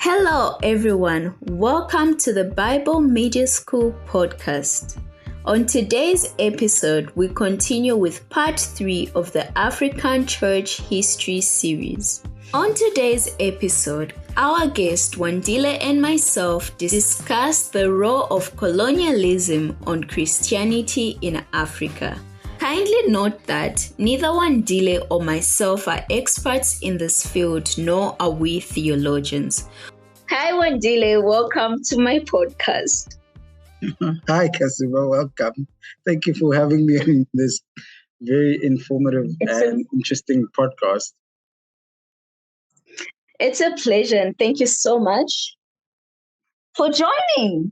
Hello, everyone. Welcome to the Bible Media School podcast. On today's episode, we continue with part 3 of the African Church History series. On today's episode, our guest Wandile and myself discuss the role of colonialism on Christianity in Africa. Kindly note that neither Wandile or myself are experts in this field, nor are we theologians. Hi Wandile, welcome to my podcast. Hi Kasiba, welcome. Thank you for having me in this very informative and interesting podcast. It's a pleasure and thank you so much for joining.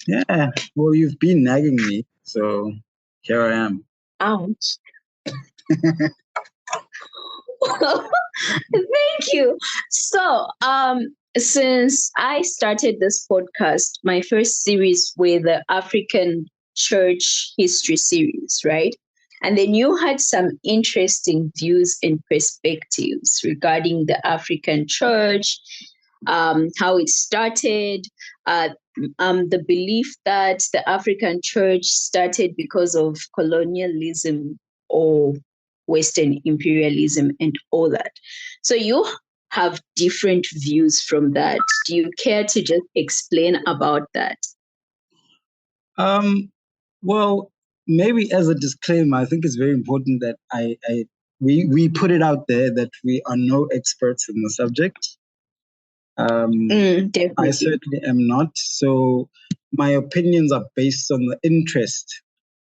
Yeah, well, you've been nagging me, so here I am. Ouch. Thank you. So, since I started this podcast, my first series with the African Church History series, right? And then you had some interesting views and perspectives regarding the African Church, how it started, the belief that the African Church started because of colonialism or Western imperialism and all that. So you have different views from that. Do you care to just explain about that? Well, maybe as a disclaimer, I think it's very important that we put it out there that we are no experts in the subject. I certainly am not. So my opinions are based on the interest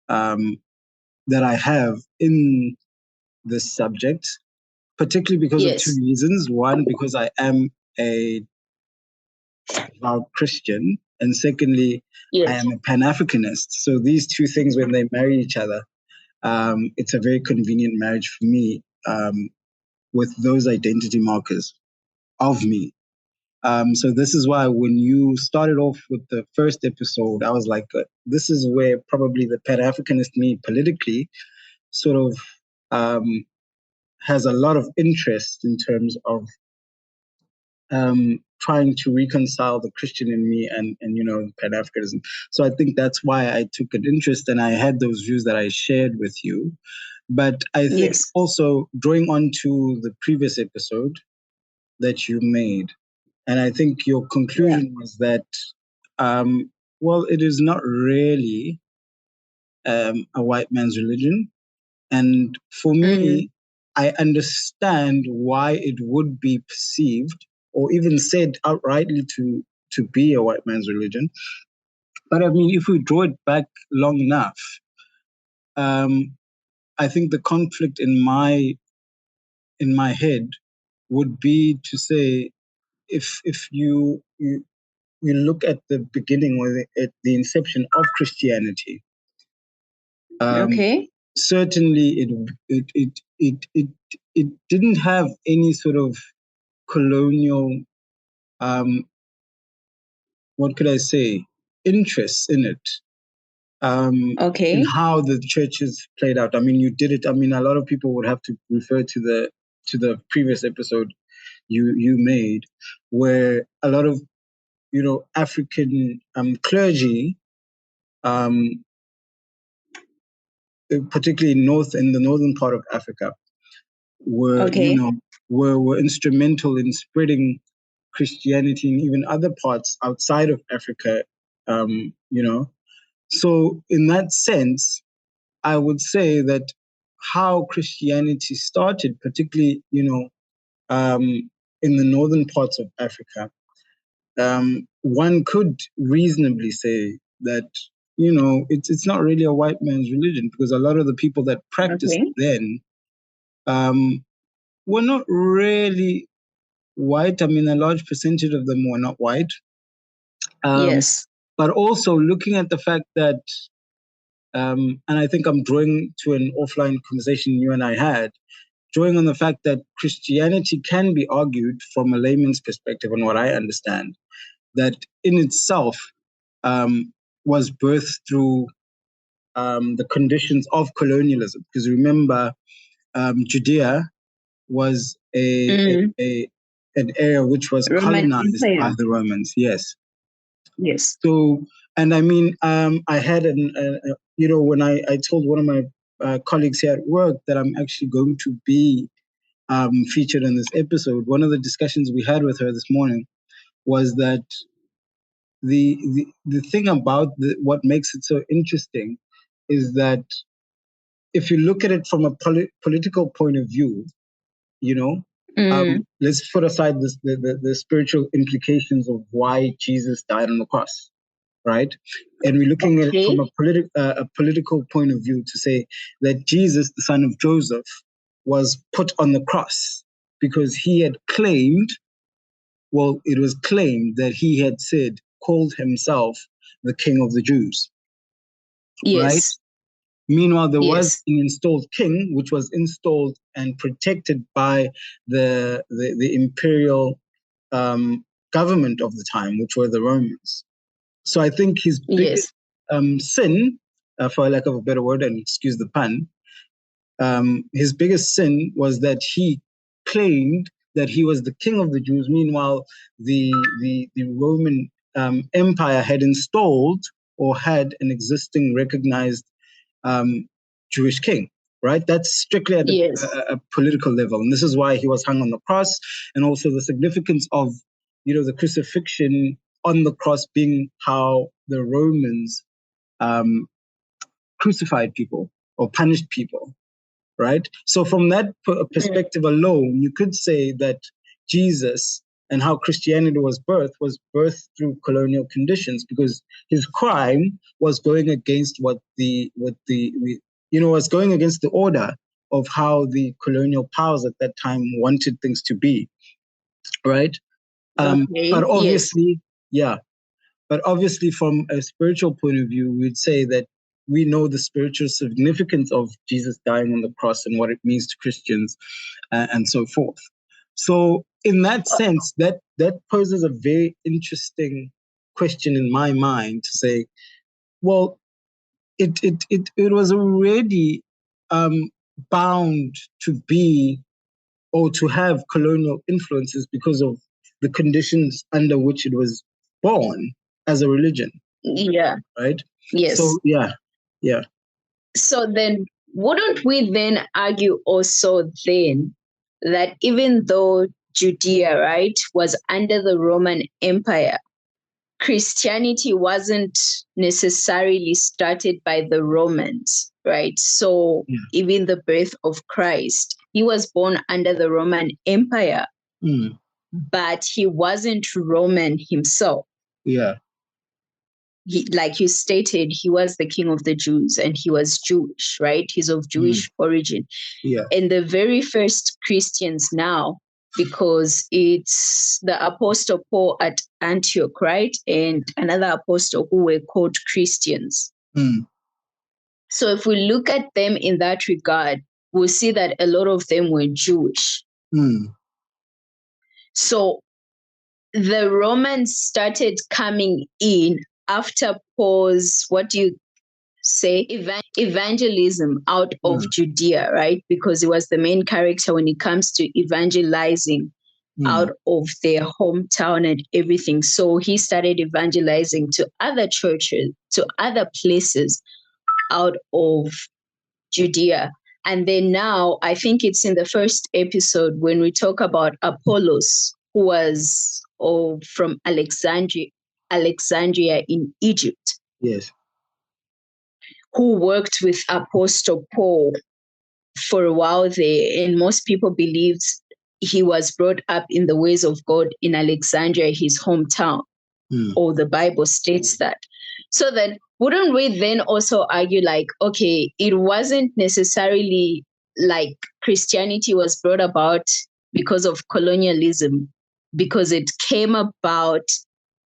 that I have in this subject, particularly because of two reasons. One, because I am a devout Christian, and secondly, I am a Pan-Africanist. So these two things, when they marry each other, it's a very convenient marriage for me with those identity markers of me. So this is why when you started off with the first episode, I was like, this is where probably the Pan-Africanist me politically sort of has a lot of interest in terms of trying to reconcile the Christian in me and Pan-Africanism. So I think that's why I took an interest and I had those views that I shared with you. But I think also drawing on to the previous episode that you made, and I think your conclusion was that, well, it is not really a white man's religion. And for me, I understand why it would be perceived or even said outrightly to be a white man's religion. But I mean, if we draw it back long enough, I think the conflict in my head would be to say, if you look at the beginning or at the inception of Christianity, certainly it didn't have any sort of colonial, what could I say, interests in it. In how the churches played out. I mean, you did it. I mean, a lot of people would have to refer to the previous episode you made, where a lot of African clergy, particularly in the northern part of Africa, were were instrumental in spreading Christianity in even other parts outside of Africa. So in that sense, I would say that how Christianity started, particularly in the northern parts of Africa, one could reasonably say that it's not really a white man's religion, because a lot of the people that practiced then were not really white. I mean, a large percentage of them were not white. But also looking at the fact that, and I think I'm drawing to an offline conversation you and I had, drawing on the fact that Christianity can be argued from a layman's perspective, on what I understand, that in itself was birthed through the conditions of colonialism. Because remember, Judea was an an area which was Roman colonized Empire. by the Romans. Yes. Yes. So, and I mean, I had when I told one of my colleagues here at work that I'm actually going to be featured in this episode, one of the discussions we had with her this morning was that the thing about what makes it so interesting is that if you look at it from a political point of view, you know, let's put aside the spiritual implications of why Jesus died on the cross, right? And we're looking at it from a political point of view to say that Jesus, the son of Joseph, was put on the cross because he had claimed, well, it was claimed that he had called himself the King of the Jews, right? Yes. Meanwhile, there was Yes. an installed king, which was installed and protected by the imperial government of the time, which were the Romans. So I think his biggest sin, for lack of a better word, and excuse the pun, his biggest sin was that he claimed that he was the king of the Jews. Meanwhile, the Roman Empire had installed or had an existing recognized Jewish king, right? That's strictly at a political level. And this is why he was hung on the cross, and also the significance of, the crucifixion on the cross being how the Romans crucified people or punished people, right? So from that perspective alone, you could say that Jesus and how Christianity was birthed through colonial conditions, because his crime was going against was going against the order of how the colonial powers at that time wanted things to be, right? But obviously, But obviously, from a spiritual point of view, we'd say that we know the spiritual significance of Jesus dying on the cross and what it means to Christians, and so forth. So, in that sense, that poses a very interesting question in my mind to say, well, it was already bound to be or to have colonial influences because of the conditions under which it was born as a religion. Yeah. Right? Yes. So, yeah. So then, wouldn't we then argue also then that even though Judea, right, was under the Roman Empire, Christianity wasn't necessarily started by the Romans, right? So even the birth of Christ, he was born under the Roman Empire, but he wasn't Roman himself. Yeah. Like you stated, he was the king of the Jews and he was Jewish, right? He's of Jewish origin. Yeah. And the very first Christians now, because it's the Apostle Paul at Antioch, right? And another apostle who were called Christians. So if we look at them in that regard, we'll see that a lot of them were Jewish. So the Romans started coming in after Paul's, what do you say, evangelism out of Judea, right? Because he was the main character when it comes to evangelizing out of their hometown and everything. So he started evangelizing to other churches, to other places out of Judea. And then now, I think it's in the first episode when we talk about Apollos, who was from Alexandria in Egypt. Yes. Who worked with Apostle Paul for a while there. And most people believed he was brought up in the ways of God in Alexandria, his hometown, or the Bible states that. So then, wouldn't we then also argue like, okay, it wasn't necessarily like Christianity was brought about because of colonialism, because it came about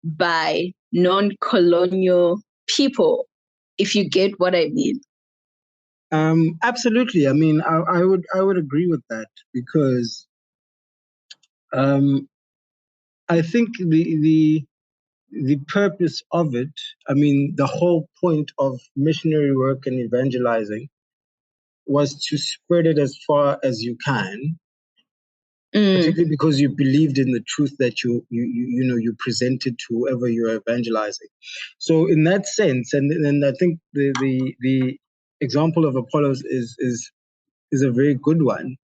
by non-colonial people, if you get what I mean? Absolutely. I mean, I would agree with that, because I think the purpose of it, I mean, the whole point of missionary work and evangelizing was to spread it as far as you can, particularly because you believed in the truth that you presented to whoever you're evangelizing. So in that sense, and I think the example of Apollos is a very good one,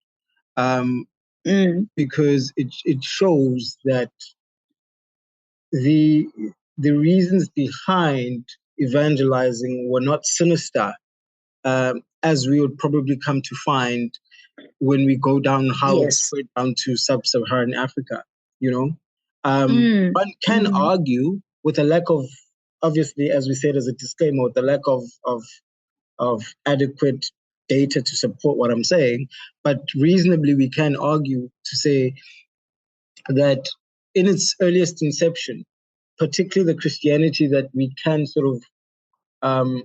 because it shows that the reasons behind evangelizing were not sinister, as we would probably come to find when we go down how it spread down to sub-Saharan Africa. One can argue with a lack of, obviously, as we said as a disclaimer, with the lack of adequate data to support what I'm saying, but reasonably we can argue to say that in its earliest inception, particularly the Christianity that we can sort of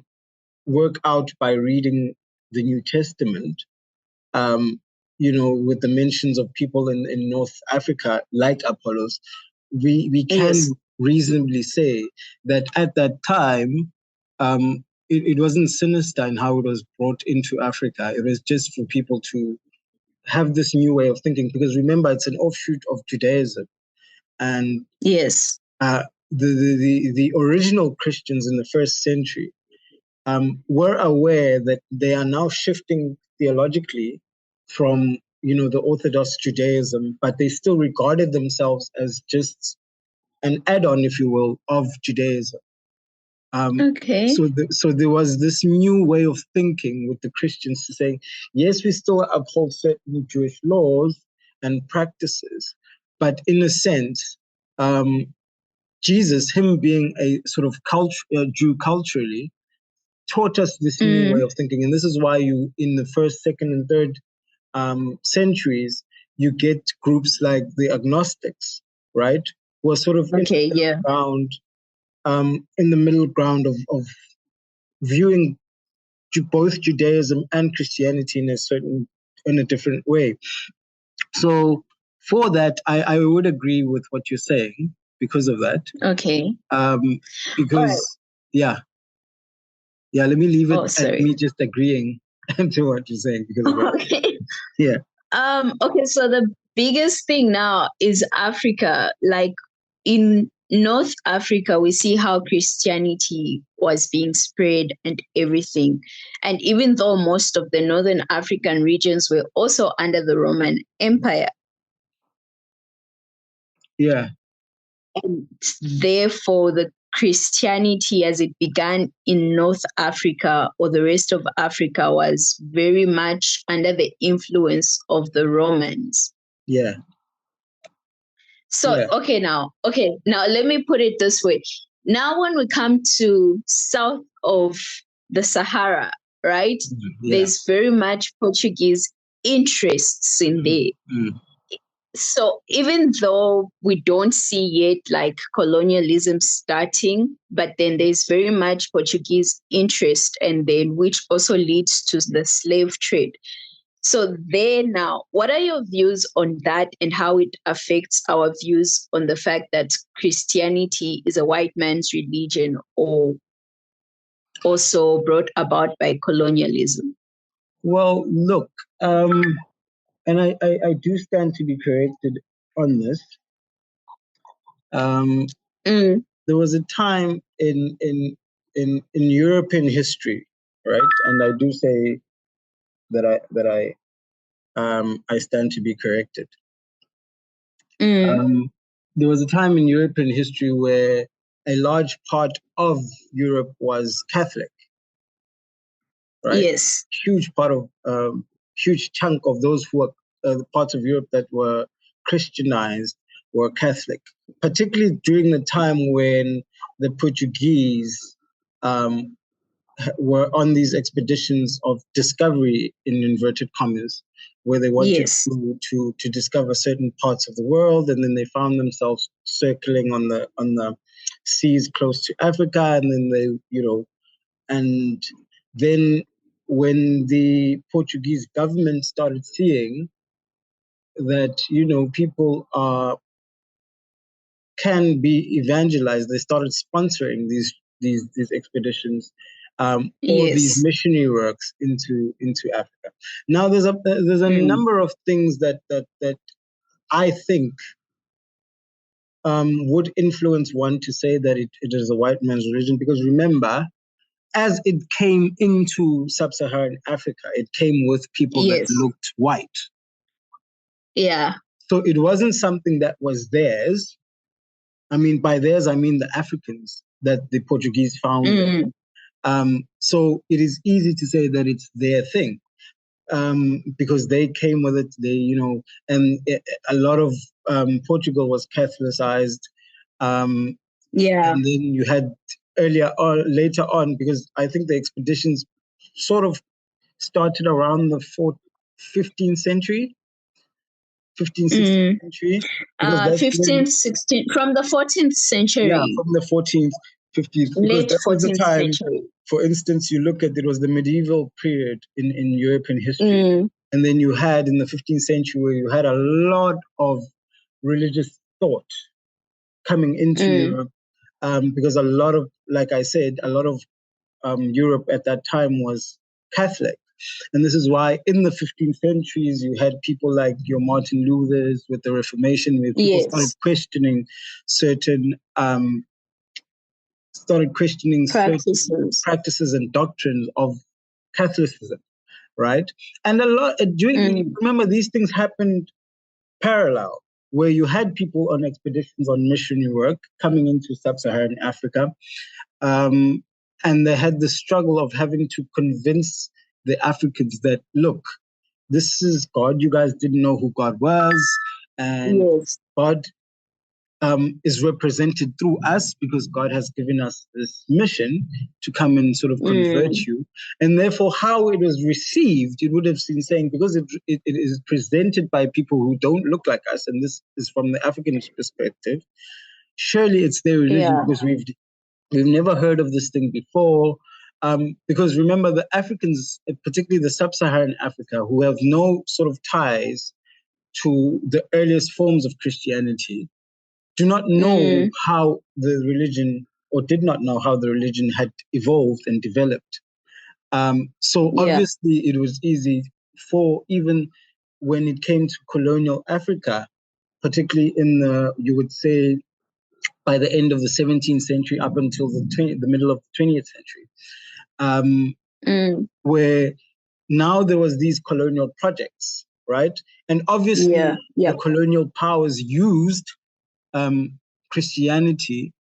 work out by reading the New Testament, with the mentions of people in North Africa like Apollos, we can reasonably say that at that time, it wasn't sinister in how it was brought into Africa. It was just for people to have this new way of thinking, because remember, it's an offshoot of Judaism. And the original Christians in the first century were aware that they are now shifting theologically from the Orthodox Judaism, but they still regarded themselves as just an add-on, if you will, of Judaism. So there was this new way of thinking with the Christians to saying, yes, we still uphold certain Jewish laws and practices, but in a sense, Jesus, him being a sort of Jew culturally, taught us this new way of thinking. And this is why in the first, second, and third centuries, you get groups like the agnostics, right? Who are sort of in the middle ground of viewing both Judaism and Christianity in a different way. So for that, I would agree with what you're saying because of that. Because let me leave it at me just agreeing to what you're saying because of that. Okay, so the biggest thing now is Africa. Like in North Africa, we see how Christianity was being spread and everything. And even though most of the Northern African regions were also under the Roman Empire. And therefore, the Christianity as it began in North Africa or the rest of Africa was very much under the influence of the Romans. So, now let me put it this way. Now, when we come to south of the Sahara, right, there's very much Portuguese interests in there. So even though we don't see yet like colonialism starting, but then there's very much Portuguese interest, and then which also leads to the slave trade. So there now, what are your views on that and how it affects our views on the fact that Christianity is a white man's religion or also brought about by colonialism? Well, look, and I do stand to be corrected on this. There was a time in European history, right? And I do say that I stand to be corrected. There was a time in European history where a large part of Europe was Catholic, right? Yes. Huge chunk of those who were the parts of Europe that were Christianized were Catholic, particularly during the time when the Portuguese were on these expeditions of discovery, in inverted commas, where they wanted to discover certain parts of the world, and then they found themselves circling on the seas close to Africa, and then and then when the Portuguese government started seeing that people can be evangelized, they started sponsoring these expeditions or these missionary works into Africa. Now there's a number of things that I think, would influence one to say that it is a white man's religion. Because remember, as it came into sub-Saharan Africa, it came with people that Yes. looked white. Yeah. So it wasn't something that was theirs. I mean, by theirs, I mean the Africans that the Portuguese found there. So it is easy to say that it's their thing, because they came with it. And a lot of Portugal was Catholicized. Yeah. And then you had later on, because I think the expeditions sort of started around the 15th century, 15th, 16th century, because that's 15th, when, 16th, from the 14th yeah, century, from the 14th, 15th, because late that was the 14th time, century. for instance, you look at, it was the medieval period in European history. And then you had in the 15th century where you had a lot of religious thought coming into Europe, because a lot of, like I said, a lot of Europe at that time was Catholic. And this is why in the 15th centuries, you had people like your Martin Luther's with the Reformation, where people started questioning certain practices and doctrines of Catholicism, right? And a lot remember, these things happened parallel, where you had people on expeditions on missionary work coming into sub-Saharan Africa, and they had the struggle of having to convince the Africans that, look, this is God. You guys didn't know who God was, and God is represented through us, because God has given us this mission to come and sort of convert you. And therefore, how it was received, it would have been saying, because it is presented by people who don't look like us, and this is from the African perspective, surely it's their religion, because we've never heard of this thing before. Because remember, the Africans, particularly the sub-Saharan Africa, who have no sort of ties to the earliest forms of Christianity, do not know how the religion, or did not know how the religion had evolved and developed. So obviously it was easy for, even when it came to colonial Africa, particularly you would say, by the end of the 17th century up until the middle of the 20th century, where now there was these colonial projects, right? And obviously the colonial powers used Christianity,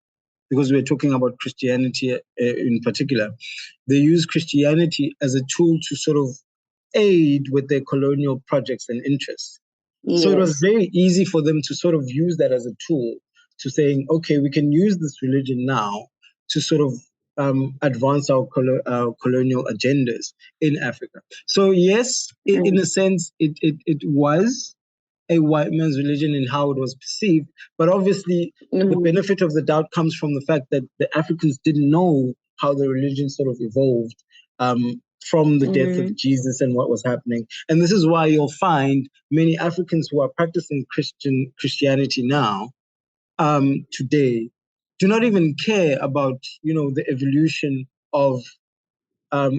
because we're talking about Christianity in particular. They use Christianity as a tool to sort of aid with their colonial projects and interests. So it was very easy for them to sort of use that as a tool to saying, okay, we can use this religion now to sort of advance our colonial agendas in Africa. So yes, in a sense, it was a white man's religion in how it was perceived. But obviously, the benefit of the doubt comes from the fact that the Africans didn't know how the religion sort of evolved from the death of Jesus and what was happening. And this is why you'll find many Africans who are practicing Christianity now, today, do not even care about, the evolution of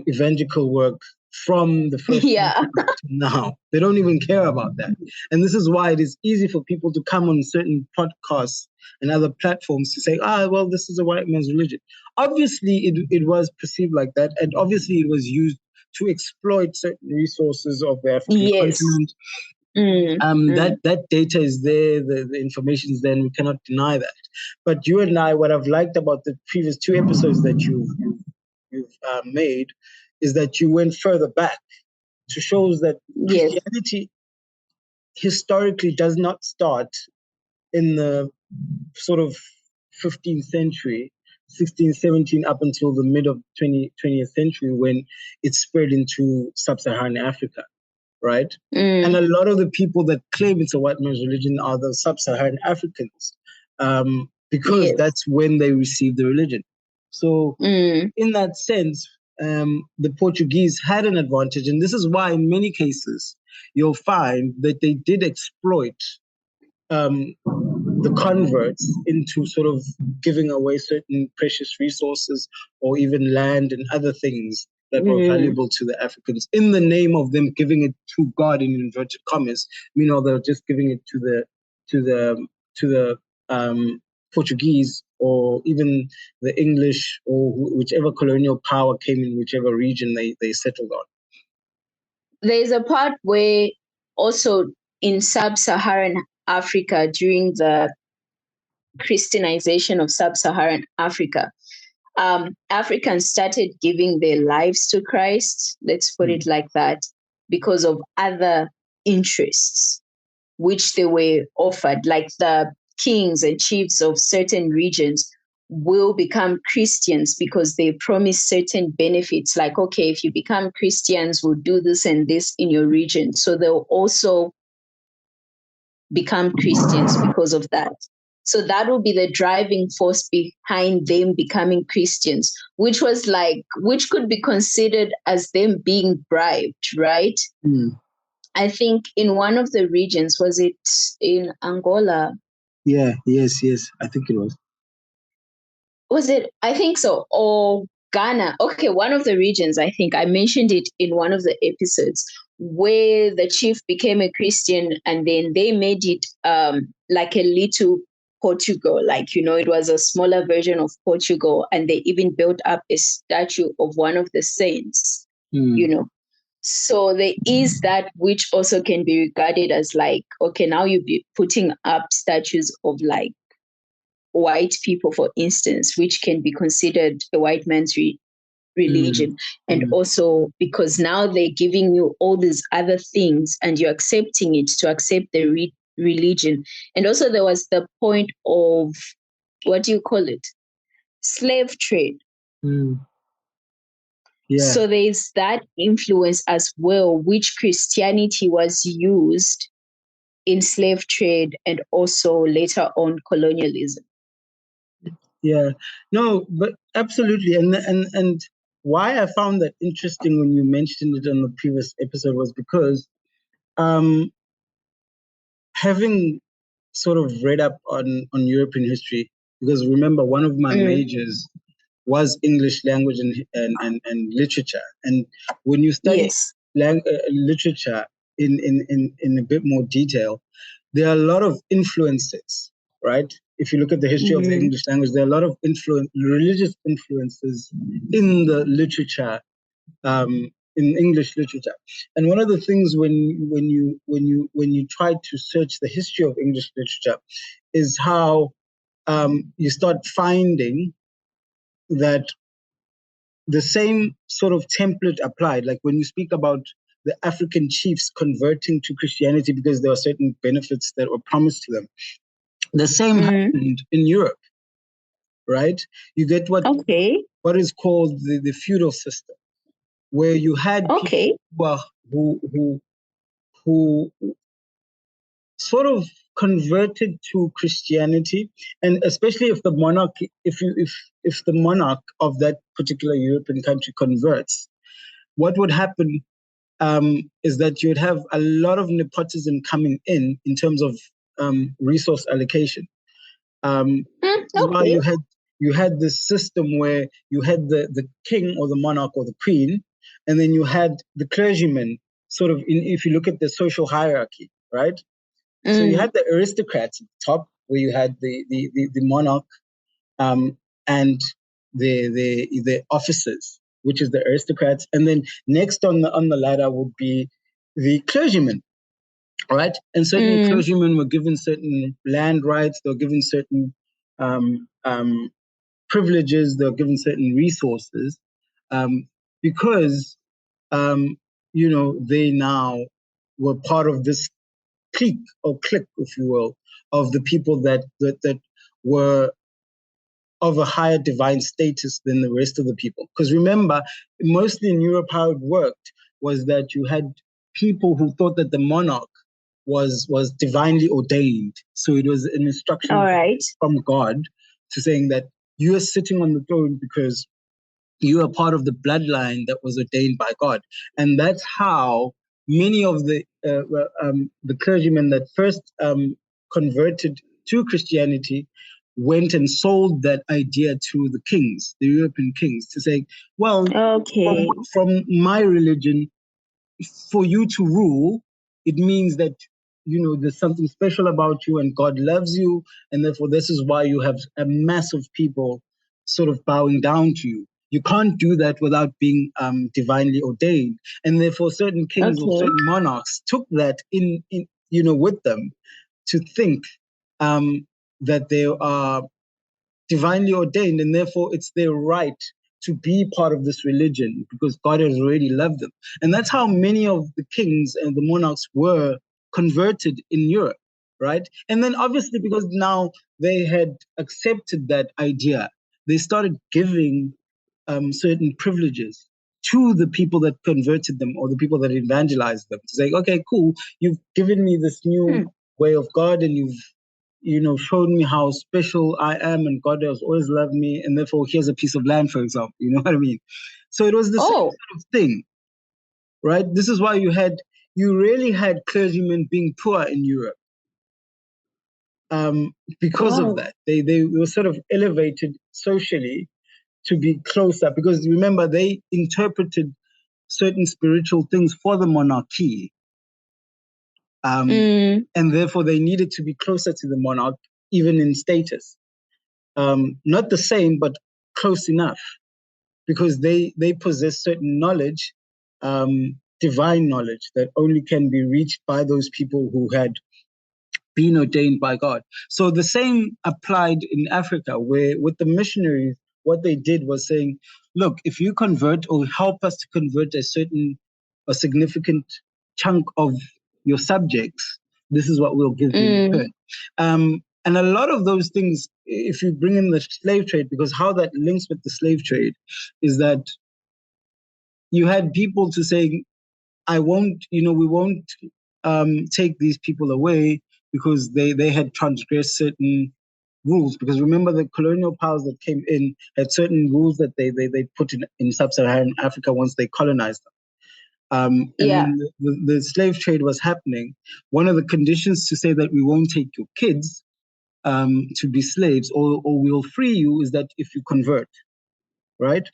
evangelical work from the first century to now. They don't even care about that. And this is why it is easy for people to come on certain podcasts and other platforms to say, well, this is a white man's religion. Obviously, it was perceived like that. And obviously, it was used to exploit certain resources of the African continent. That data is there, the information is there, and we cannot deny that. But you and I, what I've liked about the previous two episodes that you've made, is that you went further back to shows that Christianity historically does not start in the sort of 15th century, 16, 17, up until the mid of 20th century, when it spread into sub-Saharan Africa, right? And a lot of the people that claim it's a white man's religion are the sub-Saharan Africans, because that's when they received the religion. So in that sense, the Portuguese had an advantage. And this is why in many cases, you'll find that they did exploit the converts into sort of giving away certain precious resources, or even land and other things that were valuable to the Africans, in the name of them giving it to God, in inverted commas. They're just giving it to to the Portuguese or even the English or whichever colonial power came in whichever region they settled on. There's a part where also in sub-Saharan Africa, during the Christianization of sub-Saharan Africa, Africans started giving their lives to Christ, let's put it like that, because of other interests which they were offered, like the kings and chiefs of certain regions will become Christians because they promise certain benefits, like, okay, if you become Christians, we'll do this and this in your region. So they'll also become Christians because of that. So that will be the driving force behind them becoming Christians, which could be considered as them being bribed, right? I think in one of the regions, was it in Angola? Yeah, yes, I think it was. Was it? I think so. Or Ghana. Okay, one of the regions, I think I mentioned it in one of the episodes, where the chief became a Christian and then they made it like a little Portugal. Like, it was a smaller version of Portugal, and they even built up a statue of one of the saints, So there is that, which also can be regarded as like, okay, now you'll be putting up statues of like white people, for instance, which can be considered a white man's religion. And also because now they're giving you all these other things and you're accepting it to accept the religion. And also there was the point of, what do you call it? Slave trade. Yeah. So there's that influence as well, which Christianity was used in slave trade and also later on colonialism. Yeah, no, but absolutely. And why I found that interesting when you mentioned it on the previous episode was because having sort of read up on European history, because remember, one of my majors was English language and literature. And when you study literature in a bit more detail, there are a lot of influences, right? If you look at the history of the English language, there are a lot of religious influences in the literature, in English literature. And one of the things when you try to search the history of English literature is how you start finding that the same sort of template applied. Like when you speak about the African chiefs converting to Christianity because there were certain benefits that were promised to them, the same happened in Europe, right? You get what is called the feudal system, where you had people who sort of converted to Christianity, and especially if the monarch, if the monarch of that particular European country converts, what would happen is that you would have a lot of nepotism coming in terms of resource allocation. Why you had this system where you had the king or the monarch or the queen, and then you had the clergymen. Sort of, if you look at the social hierarchy, right? So you had the aristocrats at the top, where you had the monarch, and the officers, which is the aristocrats, and then next on the ladder would be the clergymen, right? And certain clergymen were given certain land rights, they were given certain privileges, they were given certain resources, because they now were part of this clique, if you will, of the people that were of a higher divine status than the rest of the people. Because remember, mostly in Europe, how it worked was that you had people who thought that the monarch was divinely ordained. So it was an instruction from God to saying that you are sitting on the throne because you are part of the bloodline that was ordained by God. And that's how many of the clergymen that first converted to Christianity went and sold that idea to the kings, the European kings, to say, well, from my religion, for you to rule, it means that there's something special about you and God loves you, and therefore this is why you have a mass of people sort of bowing down to you. You can't do that without being divinely ordained, and therefore certain kings or Okay. certain monarchs took that in with them to think that they are divinely ordained, and therefore it's their right to be part of this religion because God has already loved them. And that's how many of the kings and the monarchs were converted in Europe, right? And then obviously, because now they had accepted that idea, they started giving certain privileges to the people that converted them or the people that evangelized them to say, okay, cool, you've given me this new way of God, and you've showed me how special I am, and God has always loved me, and therefore here's a piece of land, for example. You know what I mean? So it was the same Oh, sort of thing, right? This is why you really had clergymen being poor in Europe, because of wow. that. They were sort of elevated socially to be closer, because remember, they interpreted certain spiritual things for the monarchy, Mm, and therefore they needed to be closer to the monarch, even in status. Not the same, but close enough, because they possess certain knowledge, divine knowledge that only can be reached by those people who had been ordained by God. So the same applied in Africa, where with the missionaries, what they did was saying, look, if you convert or help us to convert a significant chunk of your subjects, this is what we'll give you in mm, return. And a lot of those things, if you bring in the slave trade, because how that links with the slave trade is that you had people to say, we won't take these people away because they had transgressed certain rules. Because remember, the colonial powers that came in had certain rules that they put in sub-Saharan Africa once they colonized them. And yeah. when the slave trade was happening, one of the conditions to say that we won't take your kids to be slaves, or we'll free you, is that if you convert, right?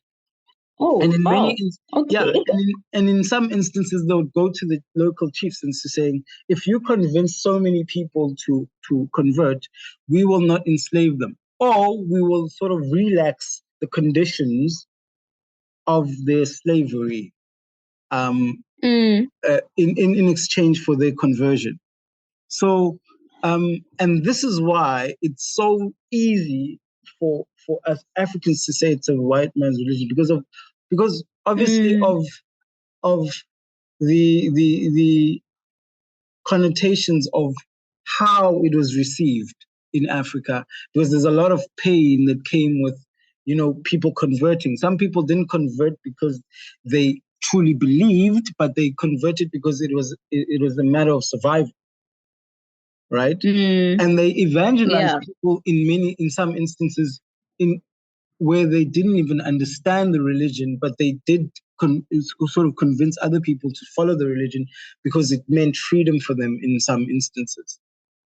Oh, And in many, wow. yeah, Okay. and in some instances, they would go to the local chiefs and saying, if you convince so many people to convert, we will not enslave them, or we will sort of relax the conditions of their slavery, um, Mm, in exchange for their conversion. So, and this is why it's so easy for us Africans to say it's a white man's religion, because obviously mm, of the connotations of how it was received in Africa, because there's a lot of pain that came with people converting. Some people didn't convert because they truly believed, but they converted because it was a matter of survival, right? mm, And they evangelized yeah. people in some instances, in where they didn't even understand the religion, but they did sort of convince other people to follow the religion because it meant freedom for them in some instances,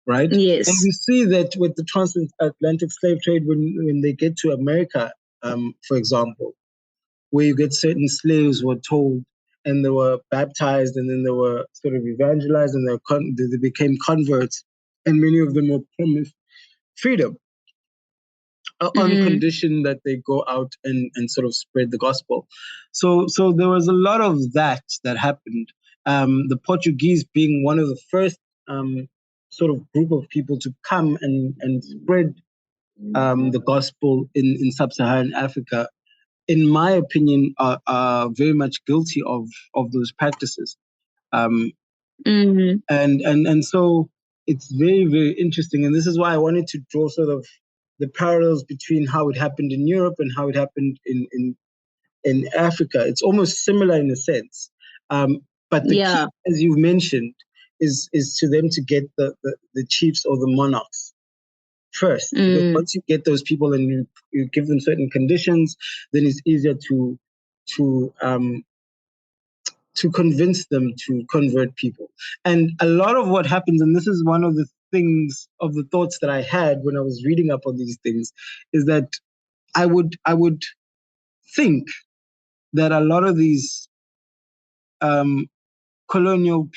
right? And Yes. we see that with the transatlantic slave trade, when they get to America, for example, where you get certain slaves were told, and they were baptized, and then they were sort of evangelized, and they became converts, and many of them were promised freedom, on Mm, condition that they go out and sort of spread the gospel. So there was a lot of that happened. The Portuguese being one of the first sort of group of people to come and spread the gospel in sub-Saharan Africa, in my opinion, are very much guilty of those practices. Um, mm, and so it's very, very interesting, and this is why I wanted to draw sort of the parallels between how it happened in Europe and how it happened in Africa. It's almost similar in a sense, but the key, yeah. as you've mentioned, is to them to get the chiefs or the monarchs first, because Mm, once you get those people and you give them certain conditions, then it's easier to um, to convince them to convert people. And a lot of what happens, and this is one of the things, of the thoughts that I had when I was reading up on these things, is that I would think that a lot of these um, colonial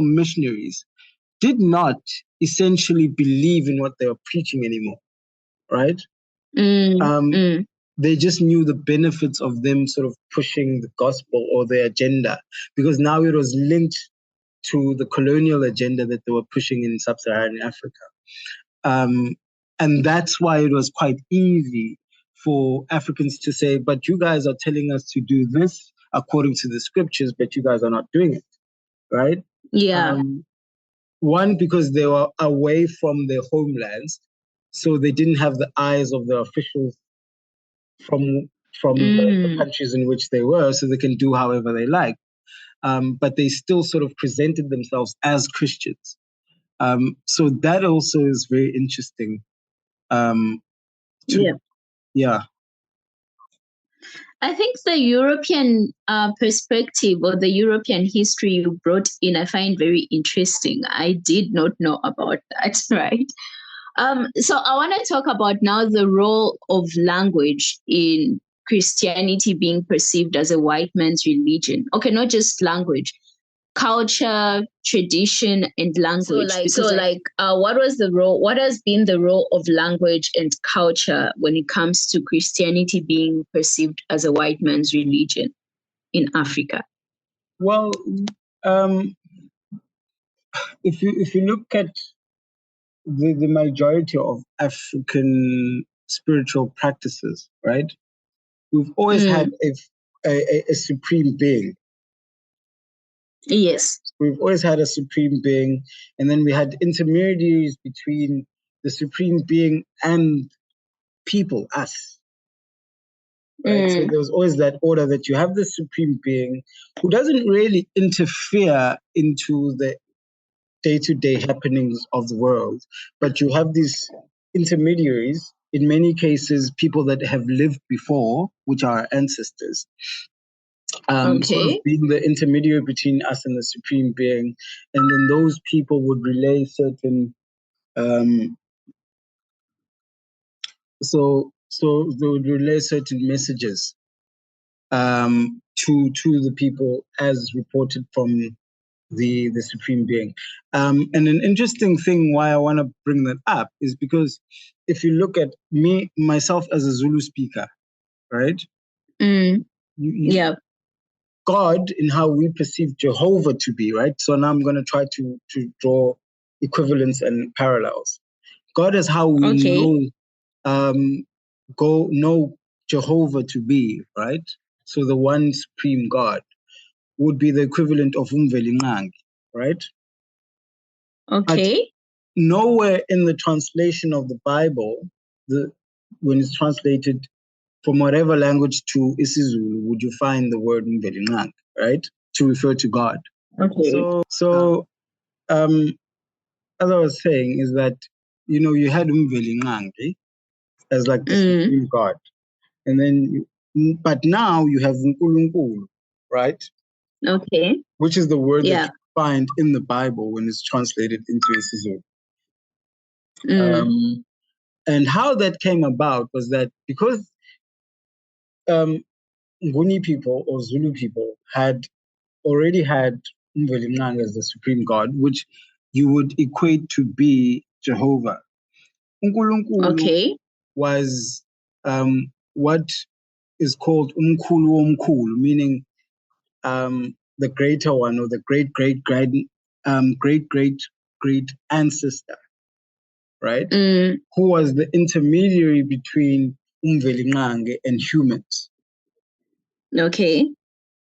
missionaries did not essentially believe in what they were preaching anymore, right? They just knew the benefits of them sort of pushing the gospel or their agenda, because now it was linked to the colonial agenda that they were pushing in sub-Saharan Africa. And that's why it was quite easy for Africans to say, but you guys are telling us to do this according to the scriptures, but you guys are not doing it, right? Yeah. One, because they were away from their homelands, so they didn't have the eyes of the officials from the countries in which they were, so they can do however they like. But they still sort of presented themselves as Christians. So that also is very interesting. Yeah. I think the European perspective or the European history you brought in, I find very interesting. I did not know about that, right? So I want to talk about now the role of language in Christianity being perceived as a white man's religion. Okay, not just language, culture, tradition, and language. What was the role? What has been the role of language and culture when it comes to Christianity being perceived as a white man's religion in Africa? Well, if you look at the majority of African spiritual practices, right? We've always had a supreme being. Yes. We've always had a supreme being, and then we had intermediaries between the supreme being and people, us. Right? So there was always that order that you have the supreme being who doesn't really interfere into the day-to-day happenings of the world, but you have these intermediaries, in many cases, people that have lived before, which are our ancestors, sort of being the intermediary between us and the supreme being. And then those people would relay certain so they would relay certain messages to the people as reported from the supreme being. And an interesting thing why I want to bring that up is because if you look at myself as a Zulu speaker, right? Yeah. God, in how we perceive Jehovah to be, right? So now I'm going to try to draw equivalence and parallels. God is how we know Jehovah to be, right? So the one supreme God would be the equivalent of Umvelingang, right? Okay. But nowhere in the translation of the Bible, when it's translated from whatever language to isiZulu, would you find the word Umvelingang, right? To refer to God. Okay. So as I was saying, is that, you had Umvelingang as like the supreme God. And then, but now you have Nkulunkulu, right? Okay. Which is the word that you find in the Bible when it's translated into isiZulu. And how that came about was that because Nguni people or Zulu people had already had Mvelimnang as the supreme God, which you would equate to be Jehovah. Unkulunkulu was what is called Umkhulu Omkhulu, meaning the greater one or the great great ancestor, right? Who was the intermediary between Umvelingange and humans. Okay.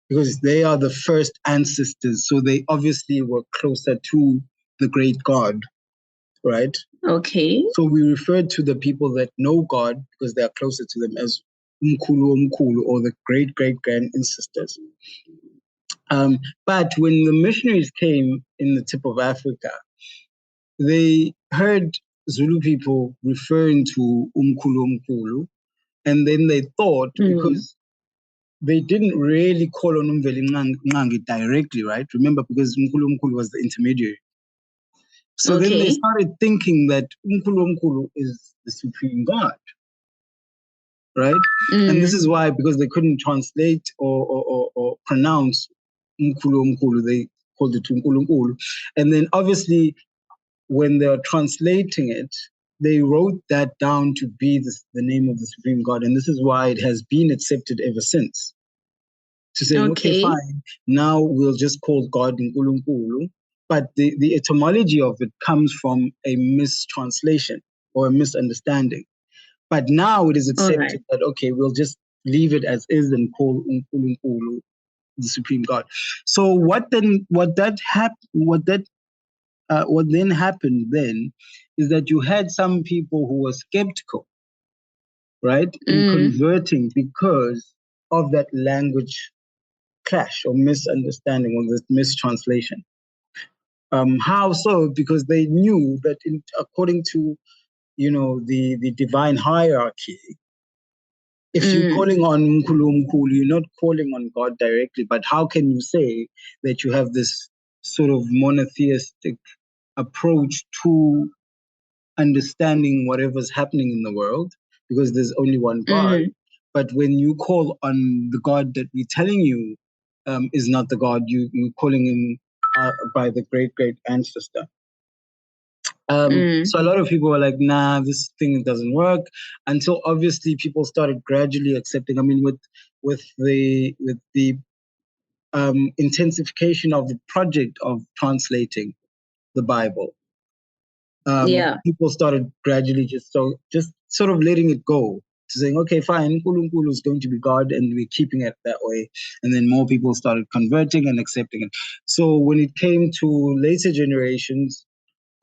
Because they are the first ancestors, so they obviously were closer to the great God, right? Okay. So we refer to the people that know God because they are closer to them as Umkhulu Omkhulu, or the great grand ancestors. But when the missionaries came in the tip of Africa, they heard Zulu people referring to Umkhulu Omkhulu, and then they thought, because they didn't really call on Umvelingange directly, right? Remember, because Umkhulu Omkhulu was the intermediary. So then they started thinking that Umkhulu Omkhulu is the supreme God, right? And this is why, because they couldn't translate or pronounce Umkhulu Omkhulu, they called it Unkulunkulu. And then obviously when they're translating it, they wrote that down to be the name of the supreme God. And this is why it has been accepted ever since. To saying, okay, fine, now we'll just call God Nkulunkulu. But the etymology of it comes from a mistranslation or a misunderstanding. But now it is accepted that, okay, we'll just leave it as is and call Nkulunkulu the supreme God. So what then happened then is that you had some people who were skeptical, right, in converting because of that language clash or misunderstanding or this mistranslation. How so? Because they knew that according to the divine hierarchy, if you're calling on Nkulunkulu, you're not calling on God directly. But how can you say that you have this sort of monotheistic approach to understanding whatever's happening in the world, because there's only one God? But when you call on the God that we're telling you is not the God, you're calling him by the great ancestor. So a lot of people were like, nah, this thing doesn't work, until obviously people started gradually accepting. I mean, with the intensification of the project of translating the Bible, people started gradually just sort of letting it go, to saying, okay, fine, Nkulunkulu is going to be God, and we're keeping it that way. And then more people started converting and accepting it. So when it came to later generations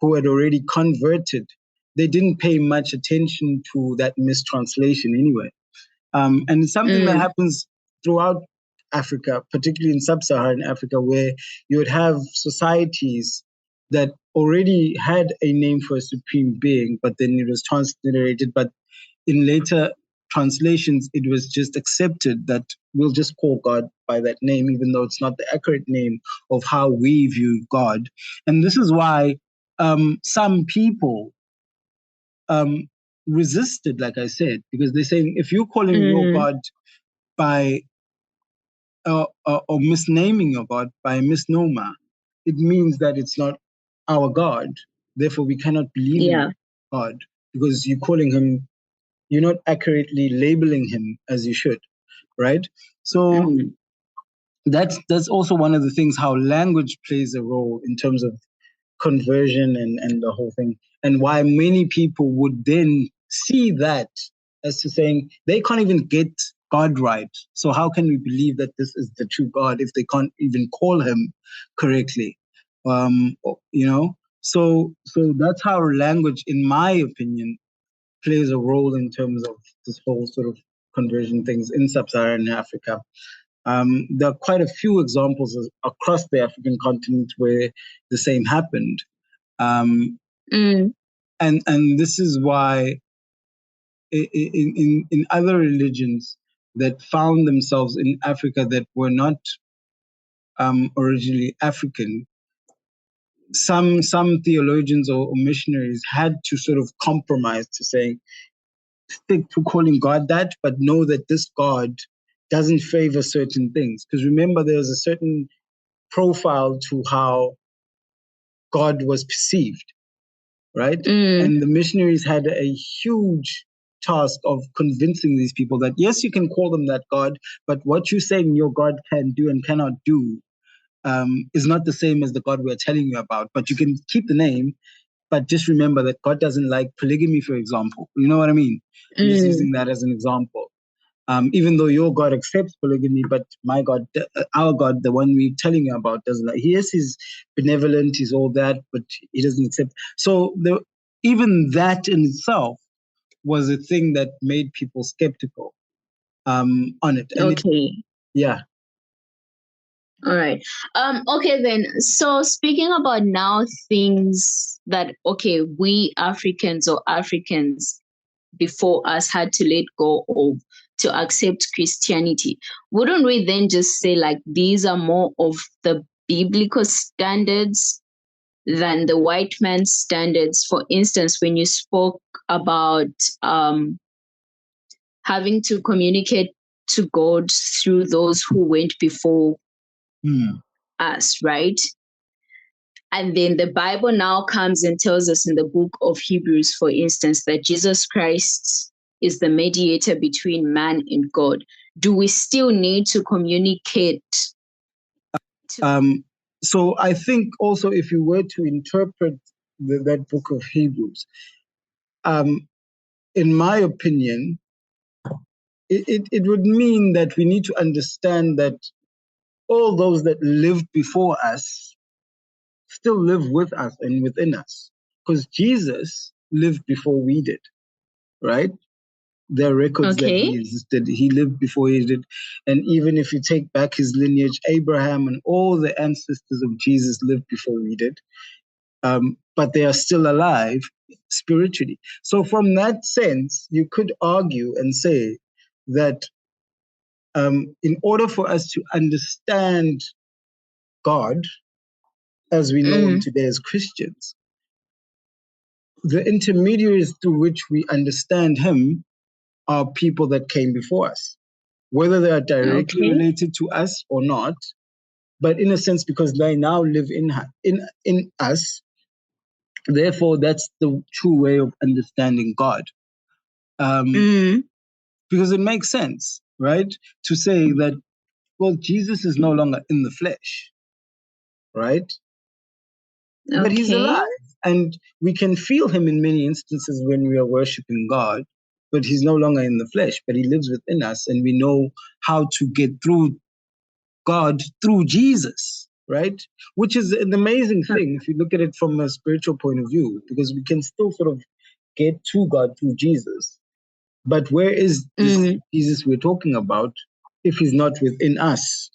who had already converted, they didn't pay much attention to that mistranslation anyway. And it's something that happens throughout Africa, particularly in sub-Saharan Africa, where you would have societies that already had a name for a supreme being, but then it was transliterated. But in later translations, it was just accepted that we'll just call God by that name, even though it's not the accurate name of how we view God. And this is why some people resisted, like I said, because they're saying, if you're calling your God by or misnaming your God by a misnomer, it means that it's not our God. Therefore, we cannot believe in God, because you're calling him, you're not accurately labeling him as you should, right? So that's also one of the things, how language plays a role in terms of conversion and the whole thing, and why many people would then see that as to saying they can't even get God right. So how can we believe that this is the true God if they can't even call him correctly? So that's how language, in my opinion, plays a role in terms of this whole sort of conversion things in sub-Saharan Africa. There are quite a few examples across the African continent where the same happened. And this is why in other religions that found themselves in Africa that were not originally African, some theologians or missionaries had to sort of compromise to say, stick to calling God that, but know that this God doesn't favor certain things. Because remember, there's a certain profile to how God was perceived, right? And the missionaries had a huge task of convincing these people that, yes, you can call them that God, but what you're saying your God can do and cannot do is not the same as the God we're telling you about. But you can keep the name, but just remember that God doesn't like polygamy, for example. You know what I mean? I'm just using that as an example. Even though your God accepts polygamy, but my God, our God, the one we're telling you about, doesn't like. Yes, he's benevolent, he's all that, but he doesn't accept. So even that in itself was a thing that made people skeptical on it. And yeah. All right. Okay then. So speaking about now things that, okay, we Africans or Africans before us had to let go of to accept Christianity, wouldn't we then just say like these are more of the biblical standards than the white man's standards? For instance, when you spoke about having to communicate to God through those who went before us, right? And then the Bible now comes and tells us in the book of Hebrews, for instance, that Jesus Christ is the mediator between man and God. Do we still need to communicate? So I think also if you were to interpret that book of Hebrews, in my opinion, it would mean that we need to understand that all those that lived before us still live with us and within us, because Jesus lived before we did, right? There are records that he existed. He lived before he did. And even if you take back his lineage, Abraham and all the ancestors of Jesus lived before we did. But they are still alive spiritually. So from that sense, you could argue and say that in order for us to understand God as we know him today as Christians, the intermediaries through which we understand him are people that came before us, whether they are directly related to us or not, but in a sense, because they now live in us, therefore that's the true way of understanding God. Because it makes sense, right, to say that, well, Jesus is no longer in the flesh, right? But he's alive, and we can feel him in many instances when we are worshiping God, but he's no longer in the flesh, but he lives within us, and we know how to get through God through Jesus, right? Which is an amazing thing if you look at it from a spiritual point of view, because we can still sort of get to God through Jesus. But where is this Jesus we're talking about if he's not within us,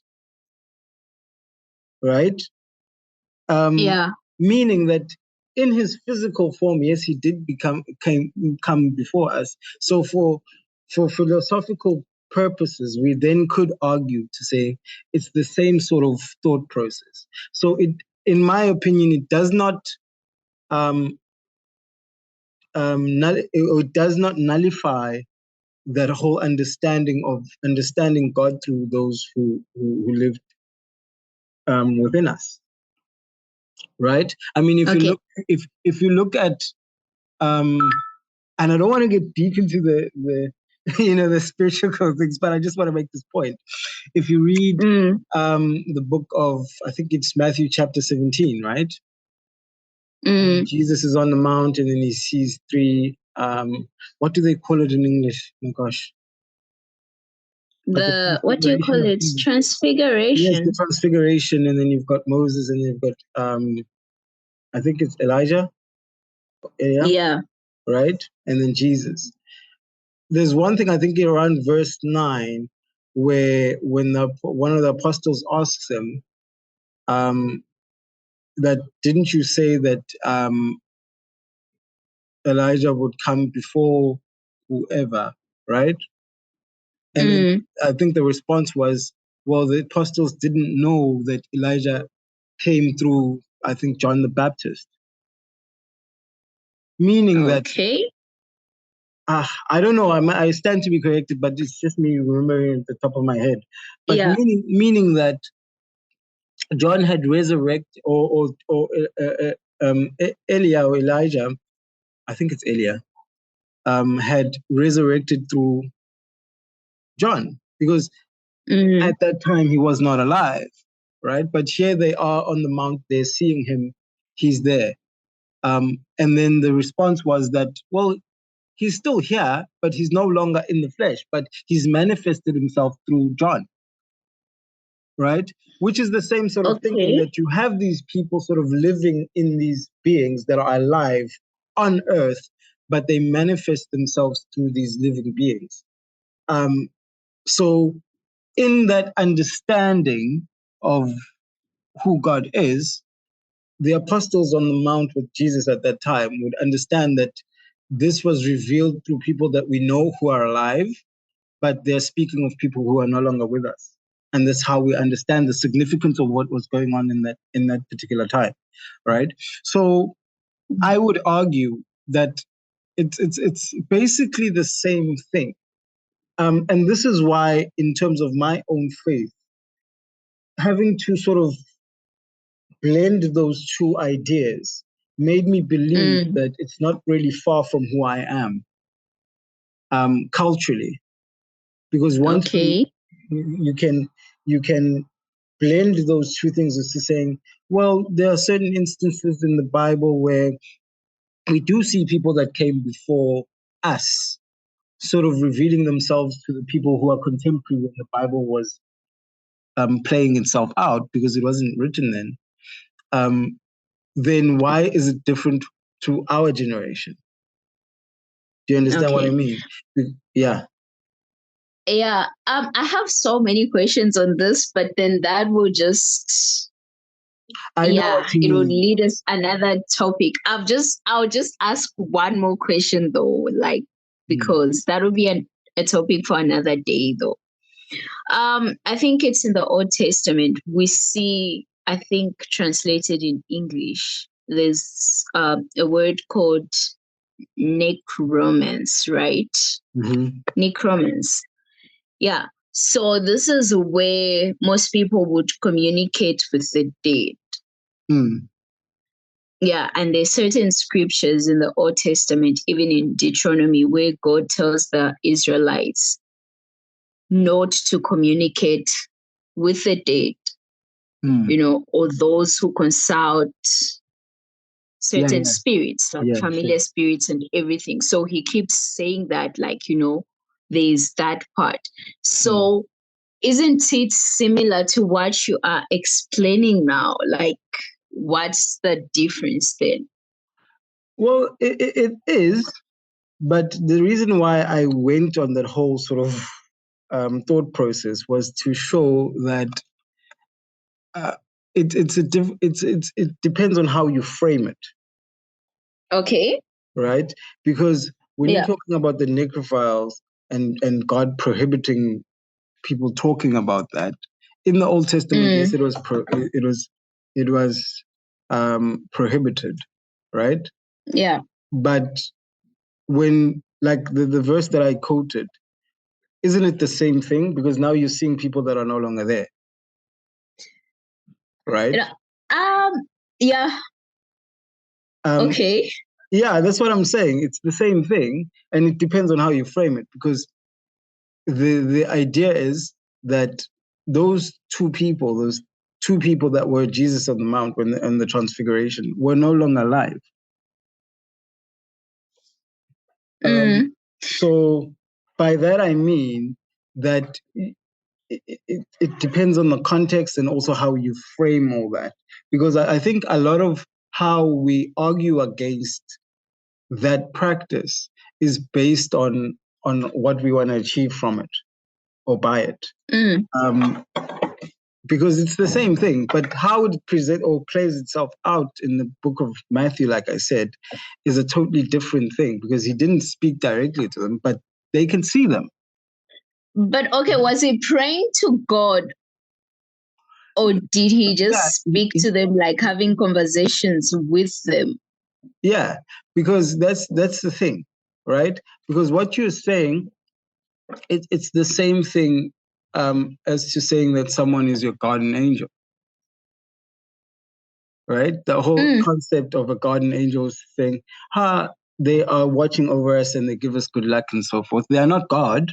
right? Meaning that in his physical form, yes, he did come before us. So for philosophical purposes, we then could argue to say it's the same sort of thought process. So in my opinion, it does not it does not nullify that whole understanding of understanding God through those who lived within us, right? I mean, if you look at and I don't want to get deep into the the spiritual things, but I just want to make this point. If you read the book of, I think it's Matthew chapter 17, right? Jesus is on the mount and then he sees three, what do they call it in English? Oh my gosh. What do you call it? Transfiguration. Yes, the transfiguration, and then you've got Moses, and you've got I think it's Elijah. Yeah. Right? And then Jesus. There's one thing I think around verse 9 where when one of the apostles asks him, that didn't you say that Elijah would come before whoever, right? And then I think the response was, well, the apostles didn't know that Elijah came through, I think, John the Baptist. Meaning that, I don't know, I stand to be corrected, but it's just me remembering at the top of my head. But meaning that John had resurrected, or Elia or Elijah, I think it's Elia, had resurrected through John, because at that time he was not alive, right? But here they are on the mount, they're seeing him, he's there. And then the response was that, well, he's still here, but he's no longer in the flesh, but he's manifested himself through John, right? Which is the same sort of thinking that you have these people sort of living in these beings that are alive on earth, but they manifest themselves through these living beings. So in that understanding of who God is, the apostles on the mount with Jesus at that time would understand that this was revealed through people that we know who are alive, but they're speaking of people who are no longer with us. And that's how we understand the significance of what was going on in that particular time, right? So I would argue that it's basically the same thing. And this is why, in terms of my own faith, having to sort of blend those two ideas made me believe that it's not really far from who I am culturally. Because once you can blend those two things as to saying, well, there are certain instances in the Bible where we do see people that came before us sort of revealing themselves to the people who are contemporary when the Bible was playing itself out, because it wasn't written then. Then why is it different to our generation? Do you understand what I mean? Yeah. Yeah. I have so many questions on this, but then that will just it will lead us another topic. I'll just ask one more question though, like, because that will be a topic for another day though. I think it's in the Old Testament. We see, I think, translated in English, there's a word called necromance, right? Necromance. Yeah. So this is where most people would communicate with the dead. Yeah, and there's certain scriptures in the Old Testament, even in Deuteronomy, where God tells the Israelites not to communicate with the dead, or those who consult certain spirits, like familiar spirits and everything. So he keeps saying that, like, there's that part. So isn't it similar to what you are explaining now? Like, what's the difference then? Well, it is, but the reason why I went on that whole sort of thought process was to show that it depends on how you frame it. Okay. Right? Because when you're talking about the necrophiles and God prohibiting people talking about that, in the Old Testament, yes, it was prohibited, right? Yeah. But when, like the verse that I quoted, isn't it the same thing? Because now you're seeing people that are no longer there, right? Yeah. Okay. Yeah, that's what I'm saying. It's the same thing, and it depends on how you frame it. Because the idea is that those two people that were Jesus on the Mount on the Transfiguration, were no longer alive. So by that I mean that it depends on the context and also how you frame all that. Because I think a lot of how we argue against that practice is based on what we want to achieve from it or by it. Because it's the same thing, but how it presents or plays itself out in the book of Matthew, like I said, is a totally different thing, because he didn't speak directly to them, but they can see them. But okay, was he praying to God, or did he just speak to them, like having conversations with them? Yeah, because that's the thing, right? Because what you're saying, it's the same thing as to saying that someone is your guardian angel. Right? The whole concept of a guardian angel thing, they are watching over us and they give us good luck and so forth. They are not God.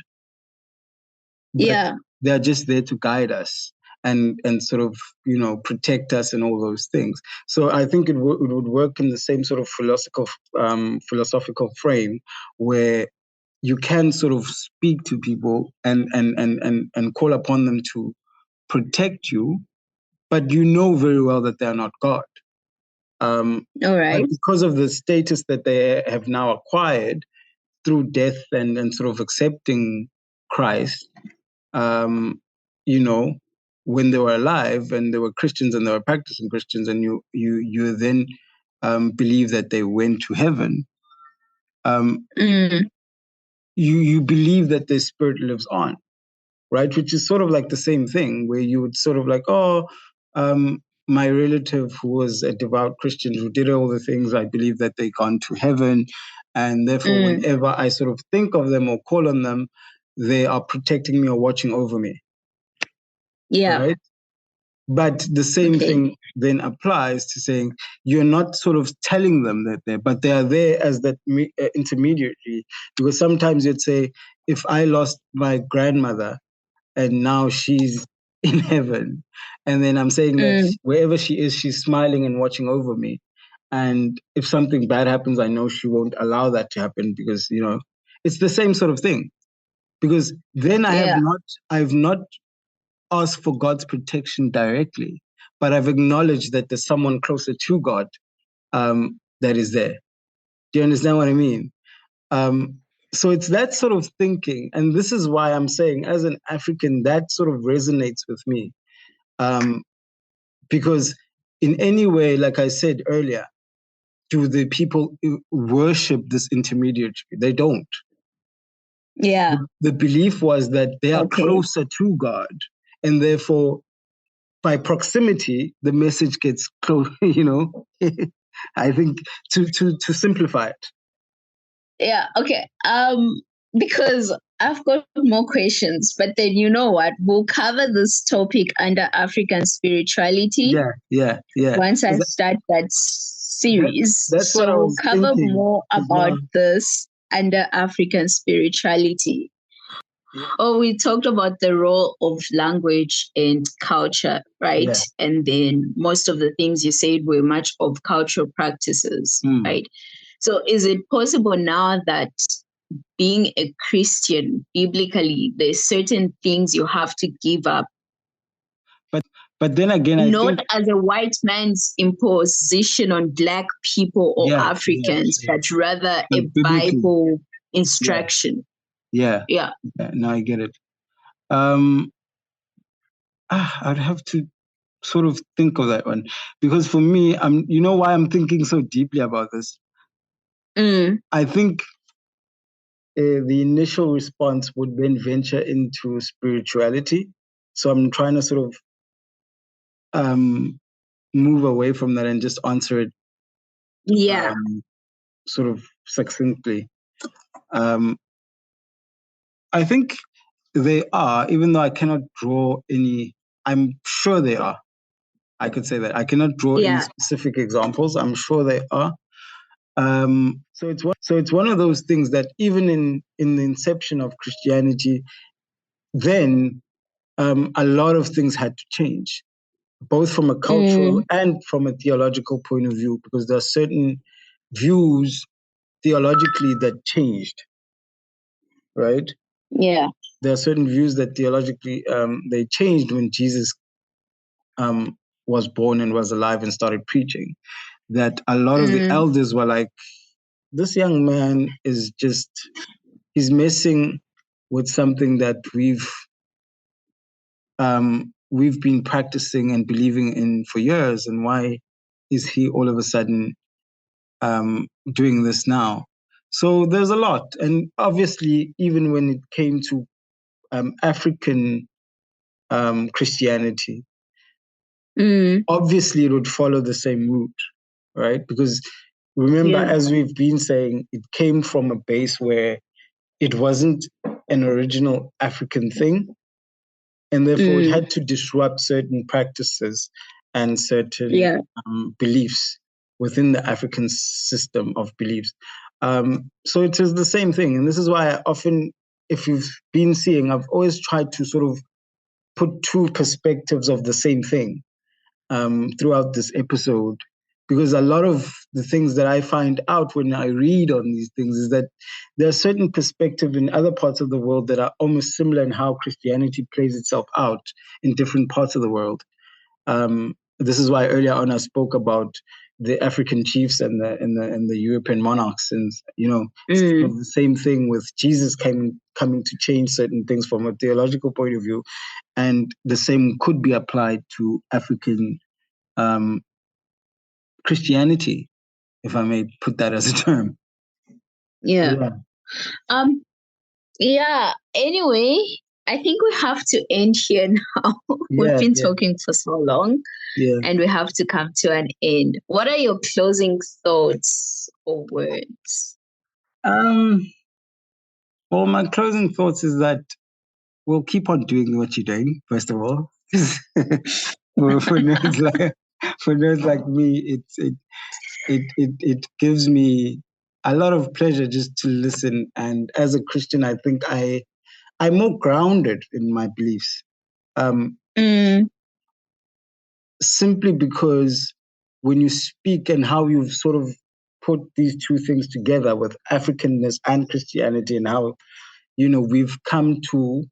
But they're just there to guide us and sort of, protect us and all those things. So I think it would work in the same sort of philosophical frame, where you can sort of speak to people and call upon them to protect you, but you know very well that they're not God. All right. But because of the status that they have now acquired through death and sort of accepting Christ, when they were alive and they were Christians and they were practicing Christians, and you then believe that they went to heaven, you believe that their spirit lives on, right? Which is sort of like the same thing, where you would sort of like, my relative who was a devout Christian who did all the things, I believe that they gone to heaven, and therefore whenever I sort of think of them or call on them, they are protecting me or watching over me. Yeah. Right? But the same thing then applies to saying you're not sort of telling them that they're, but they are there as that intermediary. Because sometimes you'd say, if I lost my grandmother and now she's in heaven, and then I'm saying that wherever she is, she's smiling and watching over me. And if something bad happens, I know she won't allow that to happen because, it's the same sort of thing. Because then I've not asked for God's protection directly, but I've acknowledged that there's someone closer to God that is there. Do you understand what I mean? So it's that sort of thinking. And this is why I'm saying, as an African, that sort of resonates with me. Because in any way, like I said earlier, do the people worship this intermediary? They don't. Yeah. The belief was that they are closer to God, and therefore, by proximity, the message gets close. I think to simplify it. Yeah. Okay. Because I've got more questions, but then you know what? We'll cover this topic under African spirituality. Yeah. Once I start that series, that's what I was we'll cover thinking, more about this under African spirituality. Oh, we talked about the role of language and culture, right? Yeah. And then most of the things you said were much of cultural practices, right? So is it possible now that being a Christian, biblically, there's certain things you have to give up? But then again, not as a white man's imposition on Black people or Africans, but rather a Bible instruction. Yeah. No, I get it. I'd have to sort of think of that one, because for me, you know why I'm thinking so deeply about this? I think the initial response would then venture into spirituality. So I'm trying to sort of move away from that and just answer it sort of succinctly. I think they are, even though I cannot draw any, I'm sure they are. I could say that. I cannot draw any specific examples. I'm sure they are. So it's one of those things that even in the inception of Christianity, then a lot of things had to change, both from a cultural and from a theological point of view, because there are certain views theologically that changed, right? Yeah. There are certain views that theologically they changed when Jesus was born and was alive and started preaching. That a lot of the elders were like, this young man is just, he's messing with something that we've been practicing and believing in for years, and why is he all of a sudden doing this now? So there's a lot. And obviously, even when it came to African Christianity, obviously it would follow the same route, right? Because remember, as we've been saying, it came from a base where it wasn't an original African thing, and therefore it had to disrupt certain practices and certain beliefs within the African system of beliefs. So it is the same thing. And this is why I often, if you've been seeing, I've always tried to sort of put two perspectives of the same thing throughout this episode, because a lot of the things that I find out when I read on these things is that there are certain perspectives in other parts of the world that are almost similar in how Christianity plays itself out in different parts of the world. This is why earlier on I spoke about the African chiefs and the European monarchs, and the same thing with Jesus coming to change certain things from a theological point of view, and the same could be applied to African Christianity, if I may put that as a term. Yeah. Anyway, I think we have to end here now. We've been talking for so long, and we have to come to an end. What are your closing thoughts or words? Well, my closing thoughts is that we'll keep on doing what you're doing, first of all. For nerds like me, it gives me a lot of pleasure just to listen. And as a Christian, I think I'm more grounded in my beliefs. Simply because when you speak and how you've sort of put these two things together with Africanness and Christianity, and how, we've come to,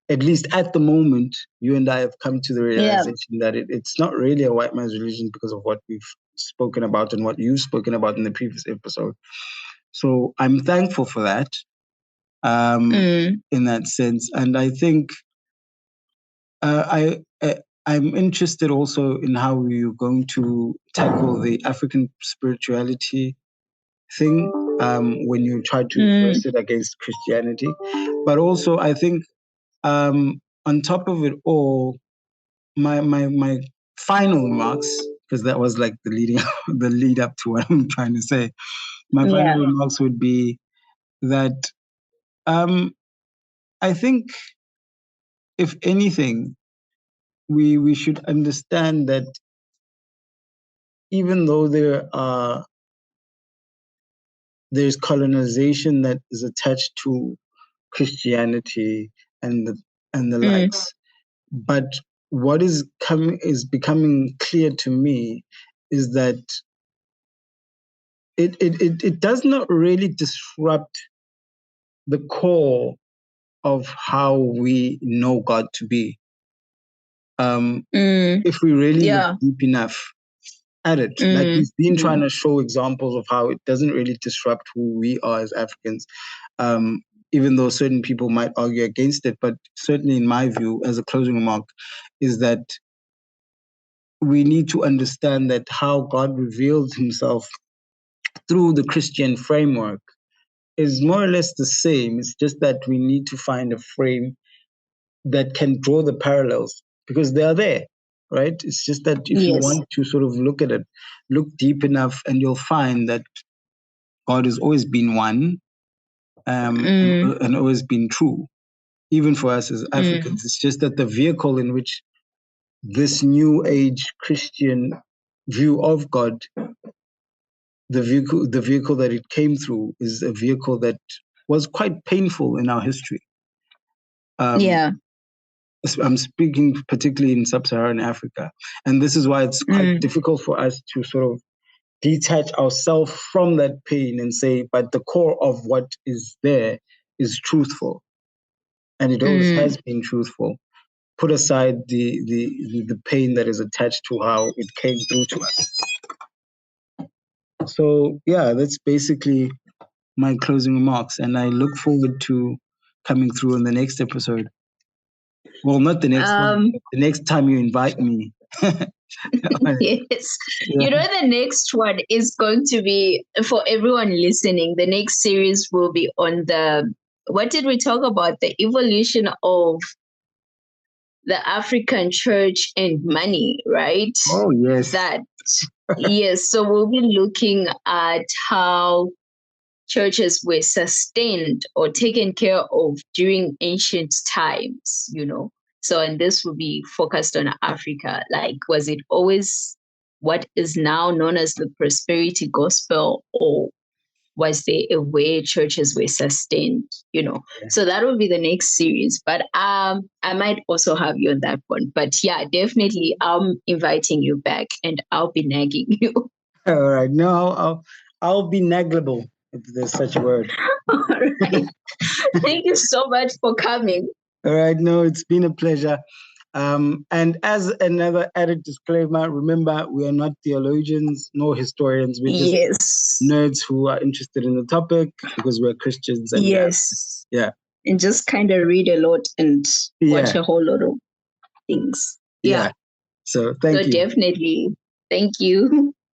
at least at the moment, you and I have come to the realization that it's not really a white man's religion because of what we've spoken about and what you've spoken about in the previous episode. So I'm thankful for that, in that sense. And I think I'm interested also in how you're going to tackle the African spirituality thing, when you try to reverse it against Christianity. But also, I think, on top of it all, my final remarks, because that was like the lead up to what I'm trying to say. My final remarks would be that, I think, if anything, we should understand that even though there's colonization that is attached to Christianity and the likes, but what is becoming clear to me is that it does not really disrupt the core of how we know God to be. If we really look deep enough at it, like we've been trying to show examples of how it doesn't really disrupt who we are as Africans, even though certain people might argue against it. But certainly, in my view, as a closing remark, is that we need to understand that how God reveals himself through the Christian framework is more or less the same. It's just that we need to find a frame that can draw the parallels, because they are there, right? It's just that if you want to sort of look at it, look deep enough, and you'll find that God has always been one, and always been true, even for us as Africans. It's just that the vehicle in which this new age Christian view of God, the vehicle that it came through, is a vehicle that was quite painful in our history. I'm speaking particularly in sub-Saharan Africa, and this is why it's quite difficult for us to sort of detach ourselves from that pain and say, but the core of what is there is truthful, and it always has been truthful. Put aside the pain that is attached to how it came through to us. So yeah, that's basically my closing remarks, and I look forward to coming through in the next episode. Well, not the next one, but the next time you invite me. Yes. Yeah. The next one is going to be, for everyone listening, the next series will be on what did we talk about? The evolution of the African church and money, right? Oh, yes. Yes. So we'll be looking at how churches were sustained or taken care of during ancient times, So, and this will be focused on Africa. Like, was it always what is now known as the prosperity gospel, or was there a way churches were sustained, So that will be the next series. But I might also have you on that one. But yeah, definitely I'm inviting you back, and I'll be nagging you. All right. No, I'll be negligible, if there's such a word. All right. Thank you so much for coming. All right. No, it's been a pleasure. And as another added disclaimer, remember, we are not theologians nor historians. We're just nerds who are interested in the topic because we're Christians. And yeah. And just kind of read a lot and watch a whole lot of things. Yeah. So thank you. So definitely. Thank you.